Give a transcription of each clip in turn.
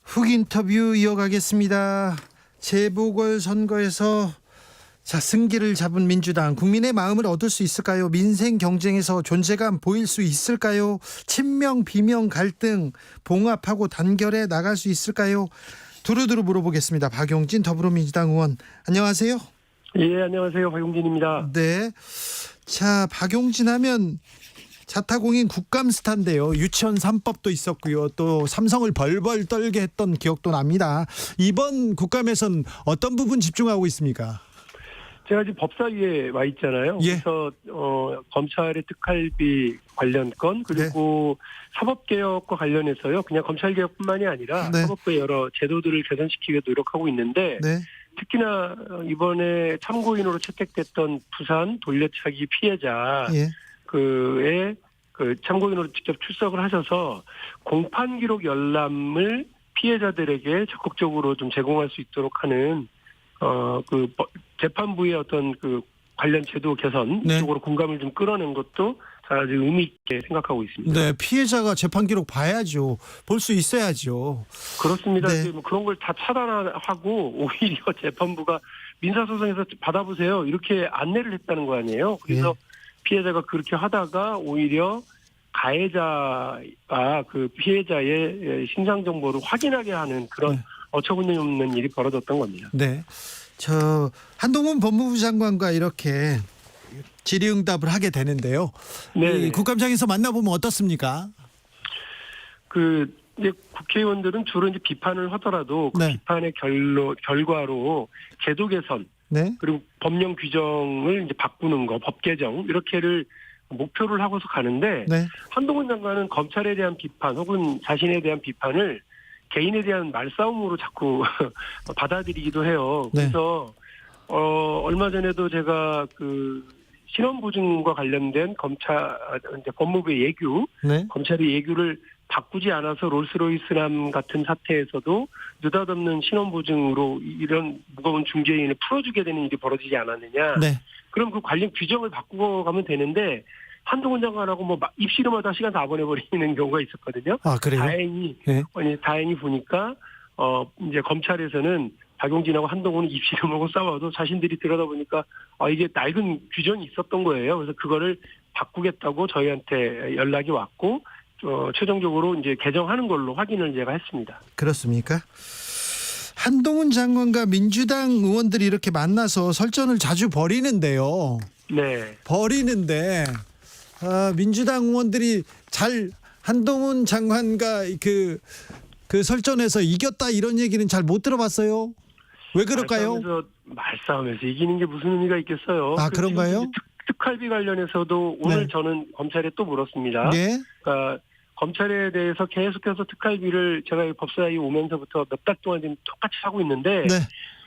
훅 인터뷰 이어가겠습니다. 재보궐선거에서 승기를 잡은 민주당, 국민의 마음을 얻을 수 있을까요? 민생 경쟁에서 존재감 보일 수 있을까요? 친명 비명 갈등 봉합하고 단결해 나갈 수 있을까요? 두루두루 물어보겠습니다. 박용진 더불어민주당 의원, 안녕하세요. 예, 안녕하세요. 박용진입니다. 네. 자, 박용진 하면 자타공인 국감 스타인데요. 유치원 3법도 있었고요. 또 삼성을 벌벌 떨게 했던 기억도 납니다. 이번 국감에선 어떤 부분 집중하고 있습니까? 제가 지금 법사위에 와 있잖아요. 예. 그래서 검찰의 특활비 관련 건, 그리고 사법개혁과 관련해서요. 그냥 검찰개혁뿐만이 아니라 네. 사법부의 여러 제도들을 개선시키기 위해 노력하고 있는데, 네. 특히나 이번에 참고인으로 채택됐던 부산 돌려차기 피해자 예. 그의 참고인으로 직접 출석을 하셔서 공판 기록 열람을 피해자들에게 적극적으로 좀 제공할 수 있도록 하는 재판부의 어떤 관련 제도 개선 네. 쪽으로 공감을 좀 끌어낸 것도 아주 의미 있게 생각하고 있습니다. 네, 피해자가 재판 기록 봐야죠. 볼 수 있어야죠. 그렇습니다. 네. 뭐 그런 걸 다 차단하고 오히려 재판부가 민사소송에서 받아보세요, 이렇게 안내를 했다는 거 아니에요. 그래서 피해자가 그렇게 하다가 오히려 가해자가 그 피해자의 신상 정보를 확인하게 하는 그런 어처구니없는 일이 벌어졌던 겁니다. 네. 한동훈 법무부 장관과 이렇게 질의응답을 하게 되는데요. 네. 이 국감장에서 만나보면 어떻습니까? 이제 국회의원들은 주로 이제 비판을 하더라도 그 네. 비판의 결과로 제도 개선, 네. 그리고 법령 규정을 이제 바꾸는 거, 법 개정, 이렇게를 목표를 하고서 가는데, 네. 한동훈 장관은 검찰에 대한 비판 혹은 자신에 대한 비판을 개인에 대한 말싸움으로 자꾸 받아들이기도 해요. 네. 그래서 얼마 전에도 제가 신원보증과 관련된 이제 법무부의 예규, 네. 검찰의 예규를 바꾸지 않아서 롤스로이스남 같은 사태에서도 느닷없는 신원보증으로 이런 무거운 중재인을 풀어주게 되는 일이 벌어지지 않았느냐. 네. 그럼 그 관련 규정을 바꾸고 가면 되는데, 한동훈 장관하고 입씨름하다 시간 다 보내버리는 경우가 있었거든요. 아, 그래요? 다행히 보니까 이제 검찰에서는 박용진하고 한동훈은 입씨름하고 싸워도 자신들이 들여다보니까 이게 낡은 규정이 있었던 거예요. 그래서 그거를 바꾸겠다고 저희한테 연락이 왔고, 최종적으로 이제 개정하는 걸로 확인을 제가 했습니다. 그렇습니까? 한동훈 장관과 민주당 의원들이 이렇게 만나서 설전을 자주 벌이는데요. 네. 민주당 의원들이 한동훈 장관과 그 설전에서 이겼다 이런 얘기는 잘 못 들어봤어요. 왜 그럴까요? 말싸움에서 이기는 게 무슨 의미가 있겠어요. 아, 그런가요? 특활비 관련해서도 오늘 네. 저는 검찰에 또 물었습니다. 네. 그러니까 검찰에 대해서 계속해서 특활비를 제가 법사위 오면서부터 몇 달 동안 지금 똑같이 하고 있는데, 네.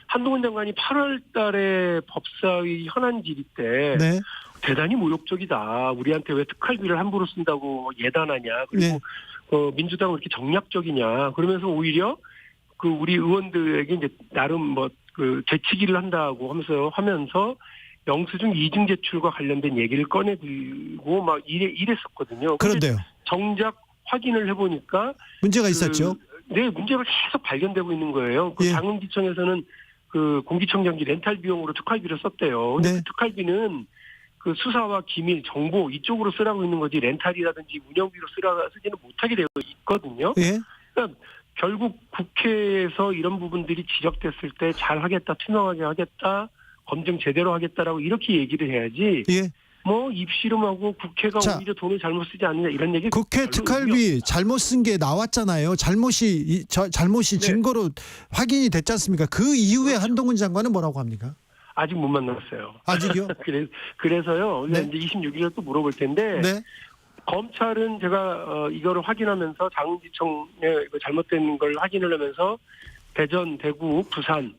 한동훈 장관이 8월 달에 법사위 현안 질의 때 네. 대단히 모욕적이다, 우리한테 왜 특활비를 함부로 쓴다고 예단하냐, 그리고 민주당은 왜 이렇게 정략적이냐, 그러면서 오히려 우리 의원들에게 이제 나름 재치기를 한다고 하면서 영수증 이중 제출과 관련된 얘기를 꺼내들고 막 이랬었거든요. 그런데요. 정작 확인을 해보니까 문제가 있었죠. 네, 문제가 계속 발견되고 있는 거예요. 장흥지청에서는 공기청정기 렌탈 비용으로 특활비를 썼대요. 근데 네. 그 특활비는 수사와 기밀, 정보 이쪽으로 쓰라고 있는 거지 렌탈이라든지 운영비로 쓰지는 못하게 되어 있거든요. 예. 그러니까 결국 국회에서 이런 부분들이 지적됐을 때 잘하겠다, 투명하게 하겠다, 검증 제대로 하겠다라고 이렇게 얘기를 해야지. 예. 입씨름하고 국회가 오히려 돈을 잘못 쓰지 않느냐 이런 얘기. 국회 특활비 잘못 쓴 게 나왔잖아요. 잘못이 네. 증거로 확인이 됐지 않습니까? 그 이후에 그렇죠. 한동훈 장관은 뭐라고 합니까? 아직 못 만났어요. 아직요? 그래서요. 네. 이제 26일에 또 물어볼 텐데. 네. 검찰은 제가 이거를 확인하면서 장흥지청에 잘못된 걸 확인을 하면서 대전, 대구, 부산,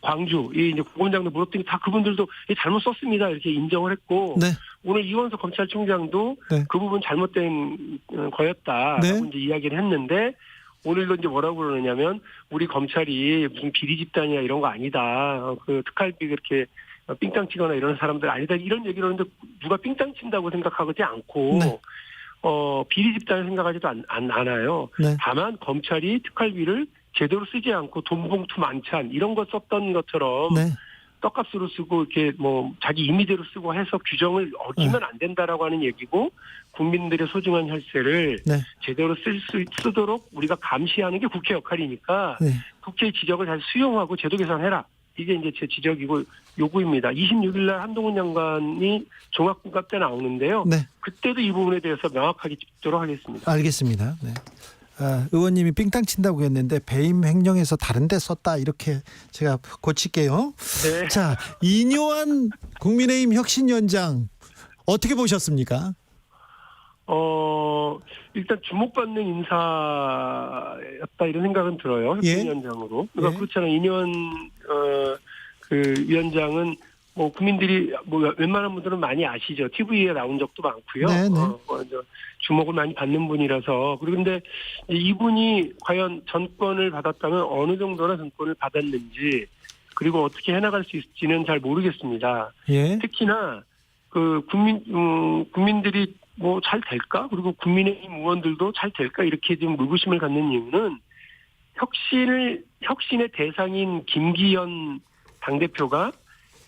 광주 이제 고검장도 물었더니 다 그분들도 잘못 썼습니다 이렇게 인정을 했고, 네. 오늘 이원석 검찰총장도 네. 그 부분 잘못된 거였다라고 네. 이제 이야기를 했는데, 오늘도 이제 뭐라고 그러느냐면 우리 검찰이 무슨 비리 집단이나 이런 거 아니다. 특활비 그렇게 삥땅 치거나 이런 사람들 아니다. 이런 얘기를 하는데 누가 삥땅 친다고 생각하지 않고 비리 집단을 생각하지도 않아요. 네. 다만 검찰이 특활비를 제대로 쓰지 않고 돈 봉투 만찬 이런 거 썼던 것처럼 네. 떡값으로 쓰고 이렇게 뭐 자기 임의대로 쓰고 해서 규정을 어기면 안 된다라고 하는 얘기고 국민들의 소중한 혈세를 네. 제대로 쓰도록 우리가 감시하는 게 국회 역할이니까 네. 국회의 지적을 잘 수용하고 제도 개선해라. 이게 이제 제 지적이고 요구입니다. 26일 날 한동훈 장관이 종합국감 때 나오는데요. 네. 그때도 이 부분에 대해서 명확하게 짚도록 하겠습니다. 알겠습니다. 네. 의원님이 삥땅 친다고 했는데 배임 횡령해서 다른 데 썼다 이렇게 제가 고칠게요. 네. 자, 이뇨한 국민의힘 혁신위원장 어떻게 보셨습니까? 일단 주목받는 인사였다 이런 생각은 들어요. 예. 혁신위원장으로. 그러니까 예. 그렇잖아요. 이뇨한 그 위원장은 뭐 국민들이 뭐 웬만한 분들은 많이 아시죠. TV에 나온 적도 많고요. 네, 네. 주목을 많이 받는 분이라서. 그런데 이분이 과연 전권을 받았다면 어느 정도나 전권을 받았는지 그리고 어떻게 해나갈 수 있을지는 잘 모르겠습니다. 예. 특히나 그 국민들이 뭐 잘 될까? 그리고 국민의힘 의원들도 잘 될까? 이렇게 좀 의구심을 갖는 이유는 혁신의 대상인 김기현 당대표가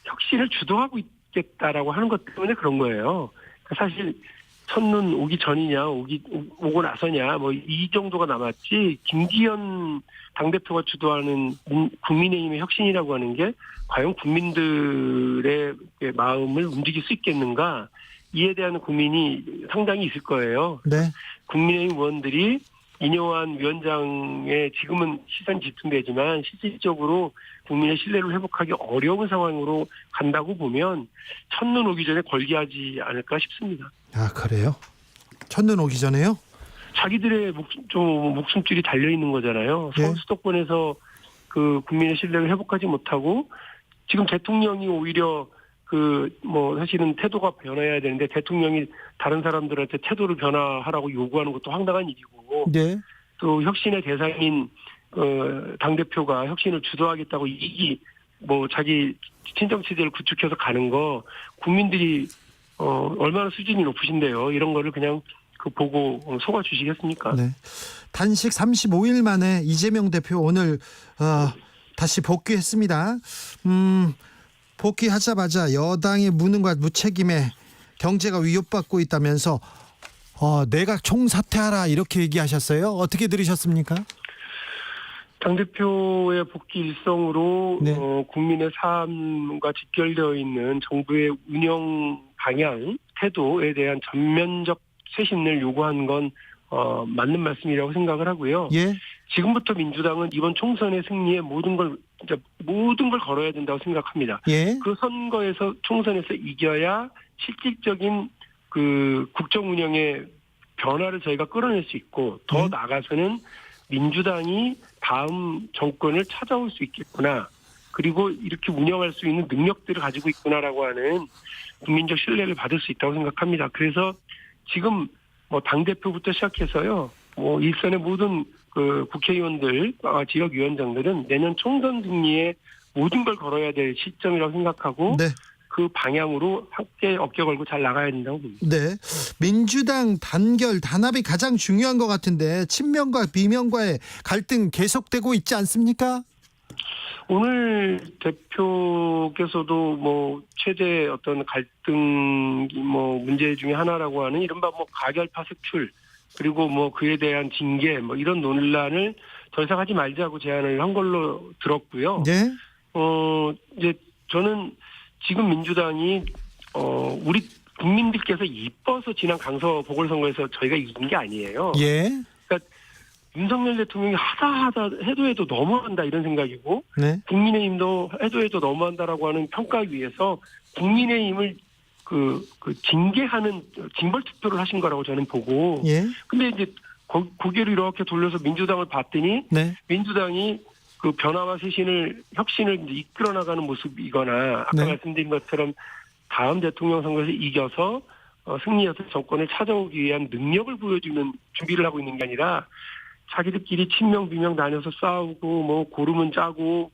혁신을 주도하고 있겠다라고 하는 것 때문에 그런 거예요. 사실 첫눈 오기 전이냐 오고 나서냐 뭐 이 정도가 남았지 김기현 당대표가 주도하는 국민의힘의 혁신이라고 하는 게 과연 국민들의 마음을 움직일 수 있겠는가 이에 대한 고민이 상당히 있을 거예요. 네. 국민의힘 의원들이 이뇨한 위원장의 지금은 시선 집중되지만 실질적으로 국민의 신뢰를 회복하기 어려운 상황으로 간다고 보면 첫눈 오기 전에 걸기하지 않을까 싶습니다. 아, 그래요? 첫눈 오기 전에요? 자기들의 목숨줄이 달려 있는 거잖아요. 네. 서울 수도권에서 그 국민의 신뢰를 회복하지 못하고 지금 대통령이 오히려 사실은 태도가 변해야 되는데 대통령이 다른 사람들한테 태도를 변화하라고 요구하는 것도 황당한 일이고 네. 또 혁신의 대상인 당대표가 혁신을 주도하겠다고 자기 친정체제를 구축해서 가는 거 국민들이 얼마나 수준이 높으신데요. 이런 거를 그냥 보고 속아주시겠습니까? 네. 단식 35일 만에 이재명 대표 오늘 다시 복귀했습니다. 복귀하자마자 여당의 무능과 무책임에 경제가 위협받고 있다면서 내각 총사퇴하라 이렇게 얘기하셨어요. 어떻게 들으셨습니까? 당대표의 복귀 일성으로 네. 국민의 삶과 직결되어 있는 정부의 운영 방향, 태도에 대한 전면적 쇄신을 요구한 건 맞는 말씀이라고 생각을 하고요. 예. 지금부터 민주당은 이번 총선의 승리에 모든 걸 걸어야 된다고 생각합니다. 예. 그 선거에서 총선에서 이겨야 실질적인 그 국정 운영의 변화를 저희가 끌어낼 수 있고 더 나아가서는 민주당이 다음 정권을 찾아올 수 있겠구나. 그리고 이렇게 운영할 수 있는 능력들을 가지고 있구나라고 하는 국민적 신뢰를 받을 수 있다고 생각합니다. 그래서 지금 당대표부터 시작해서요. 일선의 모든 그 국회의원들, 지역위원장들은 내년 총선 승리에 모든 걸 걸어야 될 시점이라고 생각하고 네. 그 방향으로 함께 어깨 걸고 잘 나가야 된다고 봅니다. 네. 민주당 단결, 단합이 가장 중요한 것 같은데 친명과 비명과의 갈등 계속되고 있지 않습니까? 오늘 대표께서도 최대 어떤 갈등 문제 중에 하나라고 하는 이른바 가결파 색출 그리고 그에 대한 징계 이런 논란을 더 이상 하지 말자고 제안을 한 걸로 들었고요. 네. 이제 저는 지금 민주당이 우리 국민들께서 이뻐서 지난 강서 보궐선거에서 저희가 이긴 게 아니에요. 예. 그러니까 윤석열 대통령이 하다 해도 너무한다 이런 생각이고 네. 국민의힘도 해도 너무한다라고 하는 평가에 의해서 국민의힘을 징계하는 징벌 투표를 하신 거라고 저는 보고. 예. 근데 이제 고개를 이렇게 돌려서 민주당을 봤더니 네. 민주당이 그 변화와 혁신을 이제 이끌어 나가는 모습이거나 아까 네. 말씀드린 것처럼 다음 대통령 선거에서 이겨서 승리해서 정권을 찾아오기 위한 능력을 보여주는 준비를 하고 있는 게 아니라 자기들끼리 친명 비명 나눠서 싸우고 고르면 짜고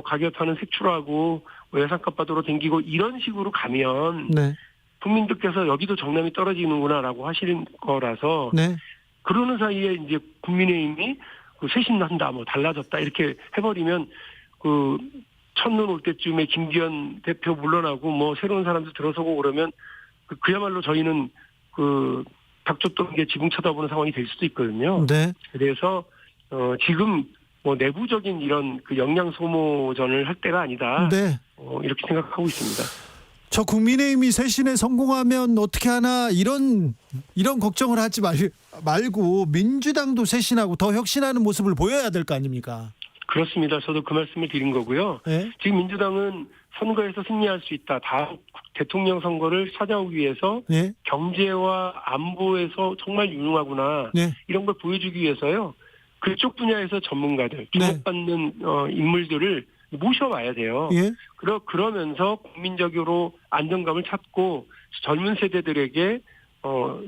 가결파는 색출하고 외상값 받으러 댕기고 이런 식으로 가면 네. 국민들께서 여기도 정남이 떨어지는구나라고 하시는 거라서 네. 그러는 사이에 이제 국민의힘이 그 쇄신한다, 뭐 달라졌다 이렇게 해버리면 그 첫눈 올 때쯤에 김기현 대표 물러나고 뭐 새로운 사람들 들어서고 그러면 그야말로 저희는 그 닥쳤던 게 지붕 쳐다보는 상황이 될 수도 있거든요. 네. 그래서 지금 뭐 내부적인 이런 그 역량 소모전을 할 때가 아니다. 네. 이렇게 생각하고 있습니다. 저 국민의힘이 쇄신에 성공하면 어떻게 하나 이런 걱정을 하지 말고 민주당도 쇄신하고 더 혁신하는 모습을 보여야 될 거 아닙니까? 그렇습니다. 저도 그 말씀을 드린 거고요. 네. 지금 민주당은 선거에서 승리할 수 있다. 다음 대통령 선거를 찾아오기 위해서 네. 경제와 안보에서 정말 유능하구나. 네. 이런 걸 보여주기 위해서요. 그쪽 분야에서 전문가들, 네. 주목받는 인물들을 모셔와야 돼요. 예. 그러면서 국민적으로 안정감을 찾고 젊은 세대들에게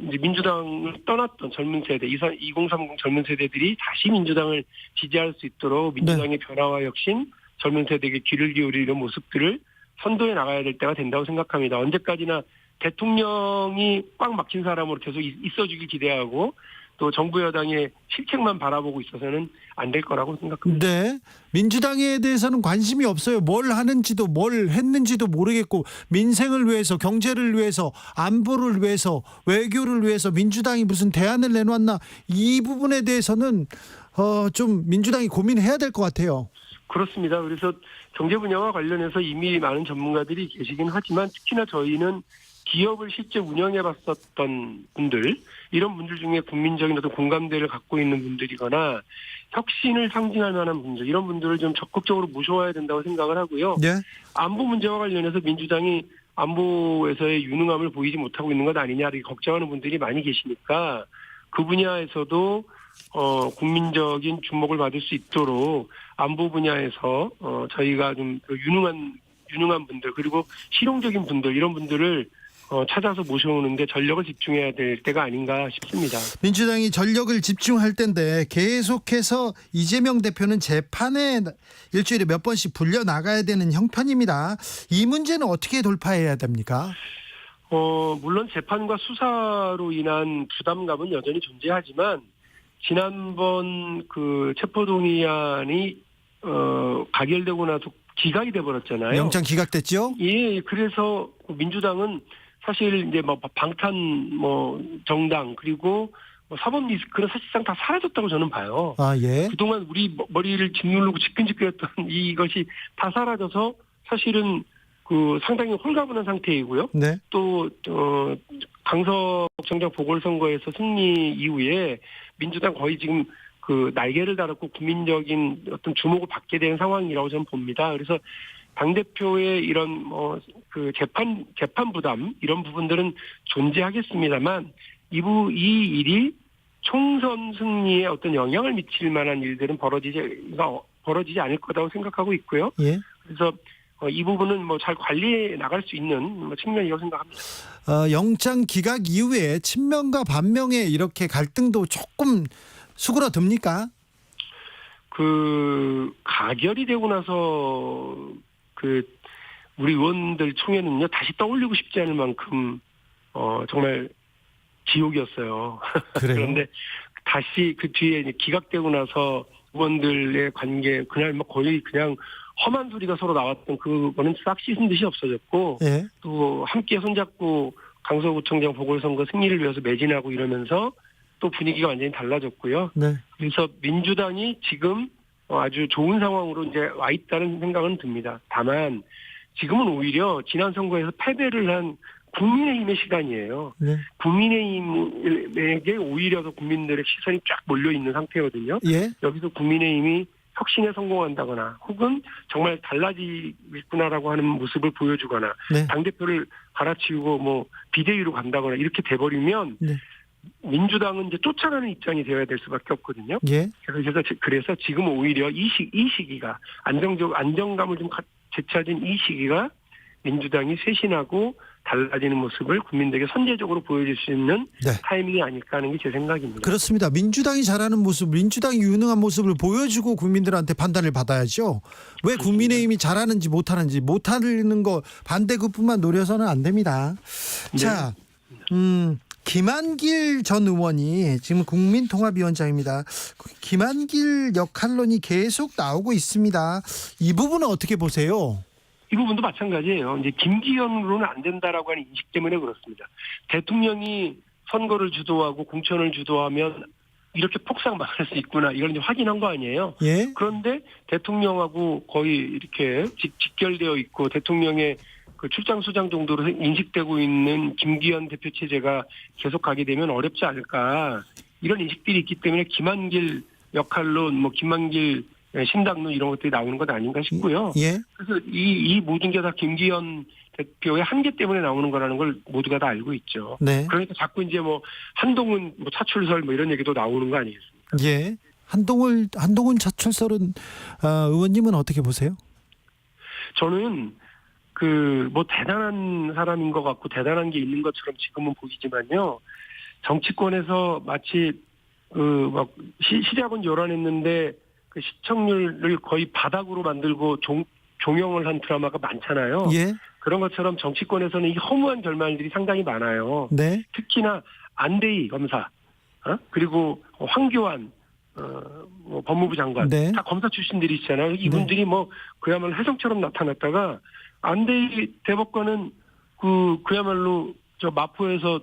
이제 민주당을 떠났던 젊은 세대, 2030 젊은 세대들이 다시 민주당을 지지할 수 있도록 민주당의 변화와 혁신, 젊은 세대에게 귀를 기울이는 모습들을 선도해 나가야 될 때가 된다고 생각합니다. 언제까지나 대통령이 꽉 막힌 사람으로 계속 있어주길 기대하고 또 정부 여당의 실책만 바라보고 있어서는 안 될 거라고 생각합니다. 네. 민주당에 대해서는 관심이 없어요. 뭘 하는지도 뭘 했는지도 모르겠고 민생을 위해서 경제를 위해서 안보를 위해서 외교를 위해서 민주당이 무슨 대안을 내놨나 이 부분에 대해서는 좀 민주당이 고민해야 될 것 같아요. 그렇습니다. 그래서 경제 분야와 관련해서 이미 많은 전문가들이 계시긴 하지만 특히나 저희는 기업을 실제 운영해 봤었던 분들, 이런 분들 중에 국민적인 어떤 공감대를 갖고 있는 분들이거나 혁신을 상징할 만한 분들, 이런 분들을 좀 적극적으로 모셔와야 된다고 생각을 하고요. 네. 안보 문제와 관련해서 민주당이 안보에서의 유능함을 보이지 못하고 있는 것 아니냐 이렇게 걱정하는 분들이 많이 계시니까 그 분야에서도 국민적인 주목을 받을 수 있도록 안보 분야에서 저희가 좀 유능한 분들 그리고 실용적인 분들 이런 분들을 찾아서 모셔오는데 전력을 집중해야 될 때가 아닌가 싶습니다. 민주당이 전력을 집중할 때인데 계속해서 이재명 대표는 재판에 일주일에 몇 번씩 불려 나가야 되는 형편입니다. 이 문제는 어떻게 돌파해야 됩니까? 물론 재판과 수사로 인한 부담감은 여전히 존재하지만 지난번 그 체포동의안이 가결되고 나서 기각이 돼버렸잖아요. 영장 기각됐죠? 예, 그래서 민주당은 사실 이제 뭐 방탄 정당 그리고 사법 리스크는 사실상 다 사라졌다고 저는 봐요. 아, 예. 그동안 우리 머리를 짓누르고 지끈지끈했던 이것이 다 사라져서 사실은 그 상당히 홀가분한 상태이고요. 네. 또 강석 정장 보궐선거에서 승리 이후에 민주당 거의 지금 그 날개를 달았고 국민적인 어떤 주목을 받게 된 상황이라고 저는 봅니다. 그래서 당대표의 이런 그 재판 부담 이런 부분들은 존재하겠습니다만 이 일이 총선 승리에 어떤 영향을 미칠 만한 일들은 벌어지지 않을 거라고 생각하고 있고요. 예. 그래서 이 부분은 잘 관리해 나갈 수 있는 측면이라고 생각합니다. 영장 기각 이후에 친명과 반명의 이렇게 갈등도 조금 수그러듭니까? 그 가결이 되고 나서 그 우리 의원들 총회는요 다시 떠올리고 싶지 않을 만큼 정말 지옥이었어요. 그래요? 그런데 다시 그 뒤에 이제 기각되고 나서 의원들의 관계 그날 거의 그냥 험한 소리가 서로 나왔던 그거는 싹 씻은 듯이 없어졌고 예. 또 함께 손잡고 강서구청장 보궐선거 승리를 위해서 매진하고 이러면서 또 분위기가 완전히 달라졌고요. 네. 그래서 민주당이 지금 아주 좋은 상황으로 이제 와 있다는 생각은 듭니다. 다만 지금은 오히려 지난 선거에서 패배를 한 국민의힘의 시간이에요. 네. 국민의힘에게 오히려 더 국민들의 시선이 쫙 몰려 있는 상태거든요. 예. 여기서 국민의힘이 혁신에 성공한다거나 혹은 정말 달라지겠구나라고 하는 모습을 보여주거나 네. 당대표를 갈아치우고 비대위로 간다거나 이렇게 돼버리면 네. 민주당은 이제 쫓아가는 입장이 되어야 될 수밖에 없거든요. 예. 그래서 지금 오히려 이 시기가 안정감을 좀 되찾은 이 시기가 민주당이 쇄신하고 달라지는 모습을 국민들에게 선제적으로 보여줄 수 있는 네. 타이밍이 아닐까 하는 게 제 생각입니다. 그렇습니다. 민주당이 잘하는 모습, 민주당이 유능한 모습을 보여주고 국민들한테 판단을 받아야죠. 왜 국민의힘이 잘하는지 못하는 거 반대급부만 노려서는 안 됩니다. 네. 자, 김한길 전 의원이 지금 국민통합위원장입니다. 김한길 역할론이 계속 나오고 있습니다. 이 부분은 어떻게 보세요? 이 부분도 마찬가지예요. 이제 김기현으로는 안 된다라고 하는 인식 때문에 그렇습니다. 대통령이 선거를 주도하고 공천을 주도하면 이렇게 폭삭 망할 수 있구나. 이걸 이제 확인한 거 아니에요. 예? 그런데 대통령하고 거의 이렇게 직결되어 있고 대통령의 그 출장 수장 정도로 인식되고 있는 김기현 대표 체제가 계속 가게 되면 어렵지 않을까. 이런 인식들이 있기 때문에 김한길 역할론, 김한길 신당론 이런 것들이 나오는 것 아닌가 싶고요. 예? 그래서 이 모든 게 다 김기현 대표의 한계 때문에 나오는 거라는 걸 모두가 다 알고 있죠. 네. 그러니까 자꾸 이제 한동훈 차출설 이런 얘기도 나오는 거 아니겠습니까? 예. 한동훈 차출설은 의원님은 어떻게 보세요? 저는 대단한 사람인 것 같고 대단한 게 있는 것처럼 지금은 보이지만요. 정치권에서 마치 시작은 요란했는데 그 시청률을 거의 바닥으로 만들고 종영을 한 드라마가 많잖아요. 예. 그런 것처럼 정치권에서는 이 허무한 결말들이 상당히 많아요. 네. 특히나 안대희 검사, 그리고 황교안 법무부 장관, 네. 다 검사 출신들이시잖아요. 이분들이 그야말로 혜성처럼 나타났다가 안대희 대법관은 그야말로 저 마포에서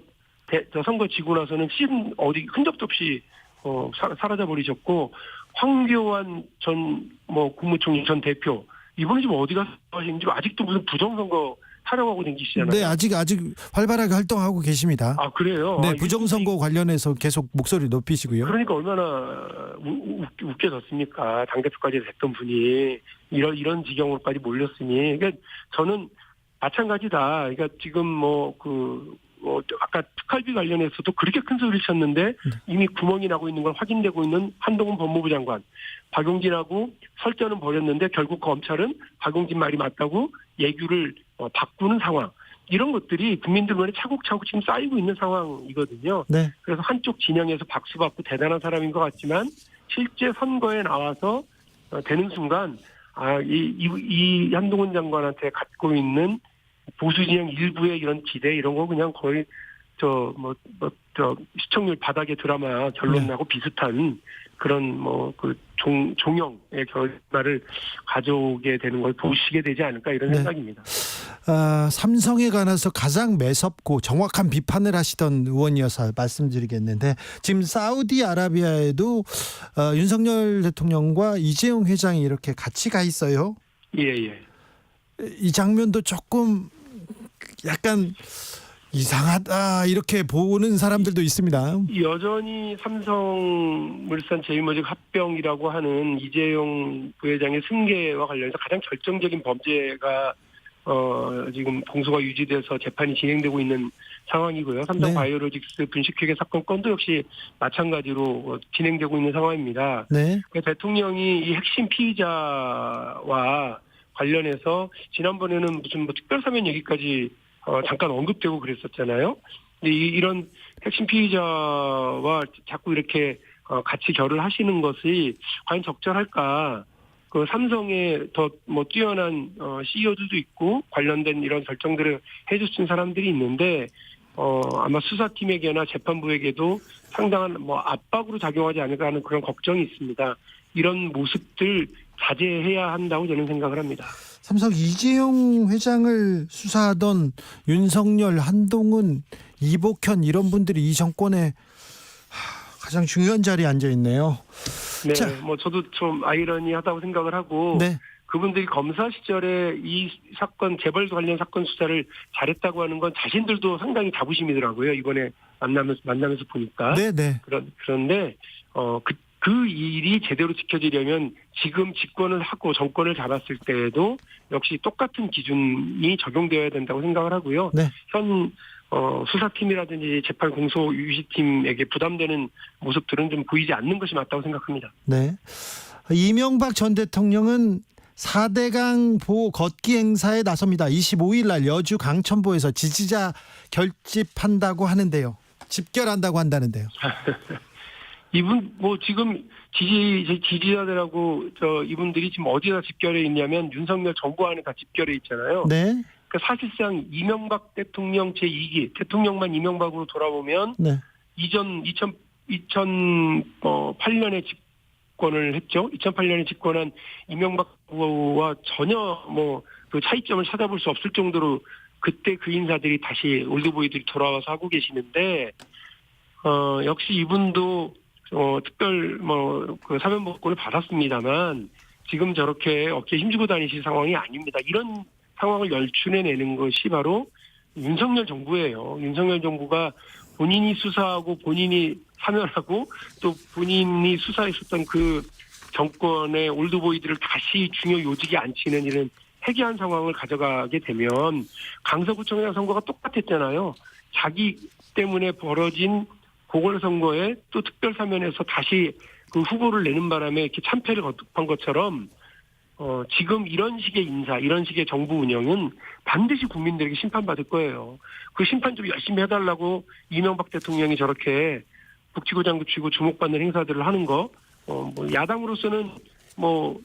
선거 지고 나서는 어디 흔적도 없이 사라져 버리셨고, 황교안 전 국무총리 전 대표 이분은 지금 어디 가서 하시는지 아직도 무슨 부정선거 하려고 댕기시잖아요. 네, 아직 활발하게 활동하고 계십니다. 아, 그래요? 네, 부정선거 관련해서 계속 목소리 높이시고요. 그러니까 얼마나 웃겨졌습니까? 당대표까지 됐던 분이 이런 지경으로까지 몰렸으니. 그러니까 저는 마찬가지다. 그러니까 지금 아까 특활비 관련해서도 그렇게 큰 소리를 쳤는데 이미 구멍이 나고 있는 걸 확인되고 있는 한동훈 법무부 장관, 박용진하고 설전은 벌였는데 결국 검찰은 박용진 말이 맞다고 예규를 바꾸는 상황. 이런 것들이 국민들 눈에 차곡차곡 지금 쌓이고 있는 상황이거든요. 네. 그래서 한쪽 진영에서 박수받고 대단한 사람인 것 같지만 실제 선거에 나와서 되는 순간 이 한동훈 장관한테 갖고 있는 보수 진영 일부의 이런 기대 이런 거 그냥 거의 시청률 바닥의 드라마 결론 나고 비슷한 그런 종영의 결말을 가져오게 되는 걸 보시게 되지 않을까 이런 생각입니다. 삼성에 관해서 가장 매섭고 정확한 비판을 하시던 의원이어서 말씀드리겠는데 지금 사우디아라비아에도 윤석열 대통령과 이재용 회장이 이렇게 같이 가 있어요. 예. 이 장면도 조금 약간 이상하다 이렇게 보는 사람들도 있습니다. 여전히 삼성물산 제일모직 합병이라고 하는 이재용 부회장의 승계와 관련해서 가장 결정적인 범죄가 지금 공소가 유지돼서 재판이 진행되고 있는 상황이고요. 삼성바이오로직스 분식회계 사건 건도 역시 마찬가지로 진행되고 있는 상황입니다. 네. 대통령이 이 핵심 피의자와 관련해서 지난번에는 무슨 특별사면 얘기까지 잠깐 언급되고 그랬었잖아요. 근데 이런 핵심 피의자와 자꾸 이렇게 같이 결을 하시는 것이 과연 적절할까? 그 삼성에 더 뛰어난 CEO들도 있고 관련된 이런 결정들을 해주신 사람들이 있는데 아마 수사팀에게나 재판부에게도 상당한 압박으로 작용하지 않을까 하는 그런 걱정이 있습니다. 이런 모습들 자제해야 한다고 저는 생각을 합니다. 삼성 이재용 회장을 수사하던 윤석열, 한동훈, 이복현 이런 분들이 이 정권에 가장 중요한 자리에 앉아 있네요. 네, 자. 저도 좀 아이러니하다고 생각을 하고 네. 그분들이 검사 시절에 이 사건 재벌 관련 사건 수사를 잘했다고 하는 건 자신들도 상당히 자부심이더라고요. 이번에 만나면서 보니까. 네. 그런데 그 일이 제대로 지켜지려면 지금 집권을 하고 정권을 잡았을 때에도 역시 똑같은 기준이 적용되어야 된다고 생각을 하고요. 네. 현 수사팀이라든지 재판 공소 유시팀에게 부담되는 모습들은 좀 보이지 않는 것이 맞다고 생각합니다. 네. 이명박 전 대통령은 4대강 보호 걷기 행사에 나섭니다. 25일 날 여주 강천보에서 지지자 결집한다고 하는데요. 집결한다고 한다는데요. 이분 뭐 지금 지지자들하고 이분들이 지금 어디다 집결해 있냐면 윤석열 정부 안에 다 집결해 있잖아요. 네. 그러니까 사실상 이명박 대통령 제2기 대통령만 이명박으로 돌아보면 네. 이전 2008년에 집권을 했죠. 2008년에 집권한 이명박 후보와 전혀 그 차이점을 찾아볼 수 없을 정도로 그때 그 인사들이 다시 올드보이들이 돌아와서 하고 계시는데 역시 이분도 특별 그 사면복권을 받았습니다만 지금 저렇게 어깨에 힘주고 다니실 상황이 아닙니다. 이런 상황을 열춘해내는 것이 바로 윤석열 정부예요. 윤석열 정부가 본인이 수사하고 본인이 사면하고 또 본인이 수사했었던 그 정권의 올드보이들을 다시 중요 요직에 앉히는 이런 해괴한 상황을 가져가게 되면 강서구청장 선거가 똑같았잖아요. 자기 때문에 벌어진 보궐선거에 또 특별사면에서 다시 그 후보를 내는 바람에 이렇게 참패를 거듭한 것처럼 지금 이런 식의 인사, 이런 식의 정부 운영은 반드시 국민들에게 심판받을 거예요. 그 심판 좀 열심히 해달라고 이명박 대통령이 저렇게 북치고 장구치고 주목받는 행사들을 하는 거, 야당으로서는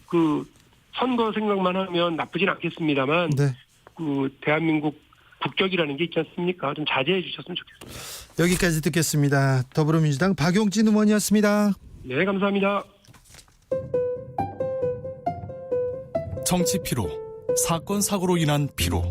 그 선거 생각만 하면 나쁘진 않겠습니다만, 네. 그 대한민국 국격이라는 게 있지 않습니까? 좀 자제해 주셨으면 좋겠습니다. 여기까지 듣겠습니다. 더불어민주당 박용진 의원이었습니다. 네, 감사합니다. 정치 피로, 사건 사고로 인한 피로,